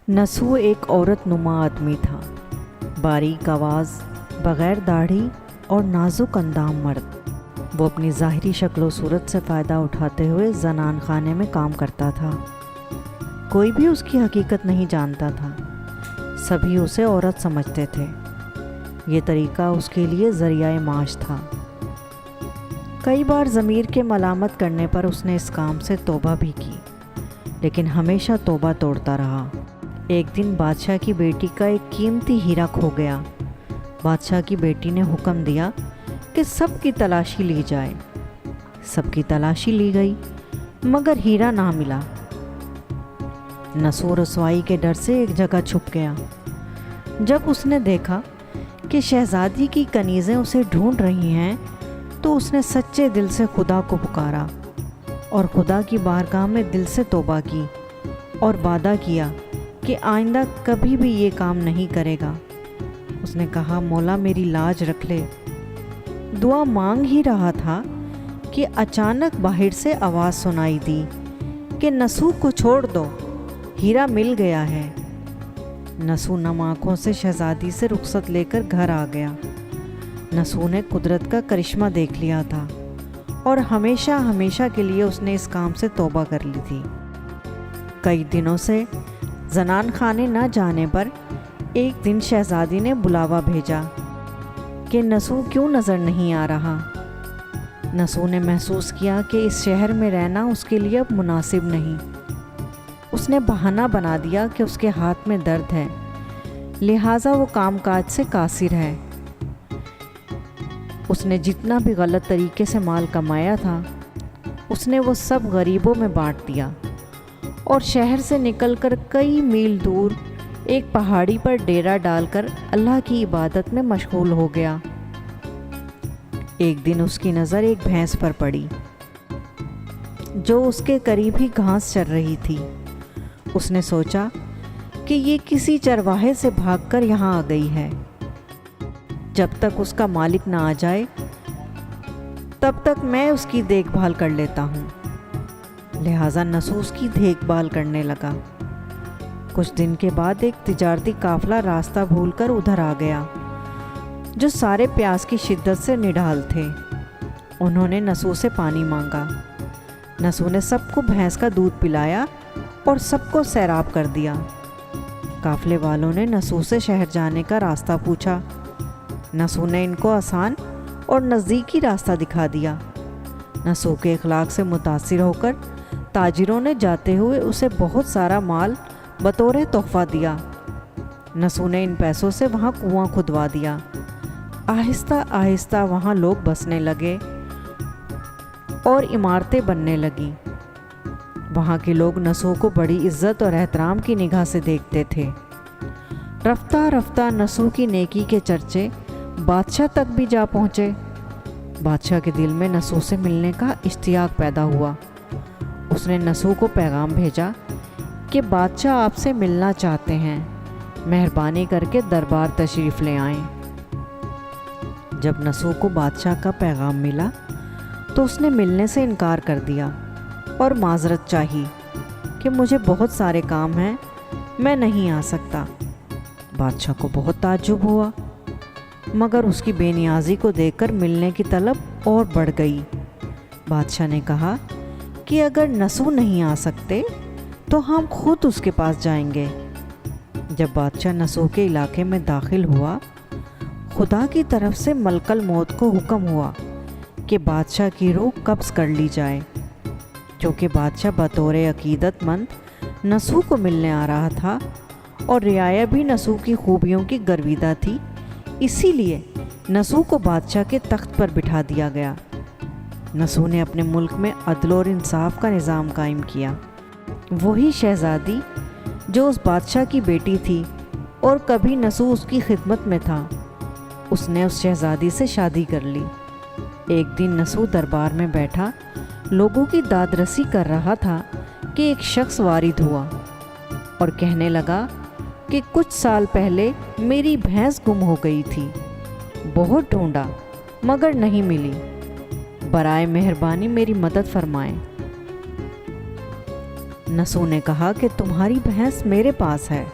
नसू एक औरत नुमा आदमी था, बारीक आवाज़, बग़ैर दाढ़ी और नाजुक अंदाम मर्द। वो अपनी ज़ाहिरी शक्ल सूरत से फ़ायदा उठाते हुए ज़नान खाने में काम करता था। कोई भी उसकी हकीकत नहीं जानता था, सभी उसे औरत समझते थे। ये तरीक़ा उसके लिए ज़रिया माश था। कई बार ज़मीर के मलामत करने पर उसने इस काम से तौबा भी की, लेकिन हमेशा तौबा तोड़ता रहा। एक दिन बादशाह की बेटी का एक कीमती हीरा खो गया। बादशाह की बेटी ने हुक्म दिया कि सबकी तलाशी ली जाए। सबकी तलाशी ली गई, मगर हीरा ना मिला। नसू रसवाई के डर से एक जगह छुप गया। जब उसने देखा कि शहजादी की कनीज़ें उसे ढूंढ रही हैं, तो उसने सच्चे दिल से खुदा को पुकारा और खुदा की बारगाह में दिल से तौबा की और वादा किया कि आइंदा कभी भी ये काम नहीं करेगा। उसने कहा, मौला मेरी लाज रख ले। दुआ मांग ही रहा था कि अचानक बाहर से आवाज़ सुनाई दी कि नसू को छोड़ दो, हीरा मिल गया है। नसू नम आँखों से शहजादी से रुखसत लेकर घर आ गया। नसू ने कुदरत का करिश्मा देख लिया था और हमेशा हमेशा के लिए उसने इस काम से तौबा कर ली थी। कई दिनों से ज़नान खाने न जाने पर एक दिन शहजादी ने बुलावा भेजा कि नसू क्यों नज़र नहीं आ रहा। नसू ने महसूस किया कि इस शहर में रहना उसके लिए अब मुनासिब नहीं। उसने बहाना बना दिया कि उसके हाथ में दर्द है, लिहाजा वो कामकाज से कासिर है। उसने जितना भी गलत तरीके से माल कमाया था, उसने वो सब गरीबों में बांट दिया और शहर से निकलकर कई मील दूर एक पहाड़ी पर डेरा डालकर अल्लाह की इबादत में मशगूल हो गया। एक दिन उसकी नज़र एक भैंस पर पड़ी जो उसके करीब ही घास चर रही थी। उसने सोचा कि ये किसी चरवाहे से भागकर यहाँ आ गई है। जब तक उसका मालिक ना आ जाए तब तक मैं उसकी देखभाल कर लेता हूँ। लिहाजा नसू उसकी देखभाल करने लगा। कुछ दिन के बाद एक तिजारती काफला रास्ता भूलकर उधर आ गया, जो सारे प्यास की शिद्दत से निढाल थे। उन्होंने नसू से पानी मांगा। नसू ने सबको भैंस का दूध पिलाया और सबको सैराब कर दिया। काफले वालों ने नसू से शहर जाने का रास्ता पूछा। नसू ने इनको आसान और नज़दीकी रास्ता दिखा दिया। नसू के इखलाक से मुतासिर होकर ताजिरों ने जाते हुए उसे बहुत सारा माल बतौर तोहफा दिया। नसू ने इन पैसों से वहाँ कुआं खुदवा दिया। आहिस्ता आहिस्ता वहाँ लोग बसने लगे और इमारतें बनने लगी। वहाँ के लोग नसू को बड़ी इज्जत और एहतराम की निगाह से देखते थे। रफ्ता रफ्ता नसू की नेकी के चर्चे बादशाह तक भी जा पहुँचे। बादशाह के दिल में नसू से मिलने का इश्तियाक पैदा हुआ। उसने नसू को पैगाम भेजा कि बादशाह आपसे मिलना चाहते हैं, मेहरबानी करके दरबार तशरीफ़ ले आएं। जब नसू को बादशाह का पैगाम मिला तो उसने मिलने से इनकार कर दिया और माजरत चाही कि मुझे बहुत सारे काम हैं, मैं नहीं आ सकता। बादशाह को बहुत ताज्जुब हुआ, मगर उसकी बेनियाजी को देखकर मिलने की तलब और बढ़ गई। बादशाह ने कहा कि अगर नसू नहीं आ सकते तो हम खुद उसके पास जाएंगे। जब बादशाह नसू के इलाके में दाखिल हुआ, खुदा की तरफ से मलकल मौत को हुक्म हुआ कि बादशाह की रूह कब्ज़ कर ली जाए। क्योंकि बादशाह बतौर अकीदतमंद नसू को मिलने आ रहा था और रियाया भी नसू की खूबियों की गर्विदा थी, इसीलिए नसू को बादशाह के तख्त पर बिठा दिया गया। नसू ने अपने मुल्क में अदल और इंसाफ का निज़ाम कायम किया। वही शहजादी जो उस बादशाह की बेटी थी और कभी नसू उसकी खिदमत में था, उसने उस शहजादी से शादी कर ली। एक दिन नसू दरबार में बैठा लोगों की दादरसी कर रहा था कि एक शख्स वारिद हुआ और कहने लगा कि कुछ साल पहले मेरी भैंस गुम हो गई थी। बहुत ढूंढा मगर नहीं मिली। बराए मेहरबानी मेरी मदद फरमाएं। نسو نے کہا کہ تمہاری بھینس میرے پاس ہے،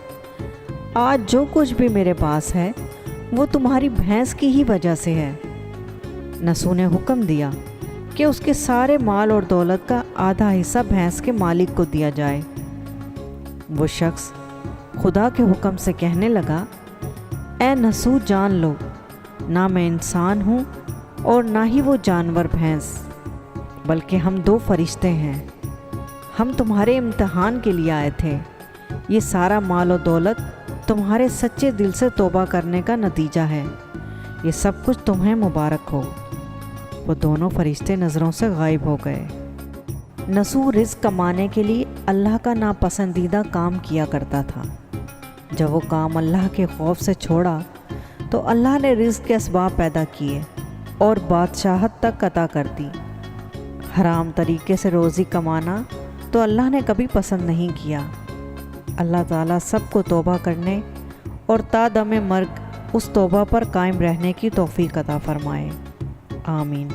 آج جو کچھ بھی میرے پاس ہے وہ تمہاری بھینس کی ہی وجہ سے ہے۔ نسو نے حکم دیا کہ اس کے سارے مال اور دولت کا آدھا حصہ بھینس کے مالک کو دیا جائے۔ وہ شخص خدا کے حکم سے کہنے لگا، اے نسو جان لو، نہ میں انسان ہوں اور نہ ہی وہ جانور بھینس، بلکہ ہم دو فرشتے ہیں۔ ہم تمہارے امتحان کے لیے آئے تھے۔ یہ سارا مال و دولت تمہارے سچے دل سے توبہ کرنے کا نتیجہ ہے۔ یہ سب کچھ تمہیں مبارک ہو۔ وہ دونوں فرشتے نظروں سے غائب ہو گئے۔ نسو رزق کمانے کے لیے اللہ کا ناپسندیدہ کام کیا کرتا تھا۔ جب وہ کام اللہ کے خوف سے چھوڑا تو اللہ نے رزق کے اسباب پیدا کیے اور بادشاہت تک عطا کر دی۔ حرام طریقے سے روزی کمانا تو اللہ نے کبھی پسند نہیں کیا۔ اللہ تعالیٰ سب کو توبہ کرنے اور تا دم مرگ اس توبہ پر قائم رہنے کی توفیق عطا فرمائے۔ آمین۔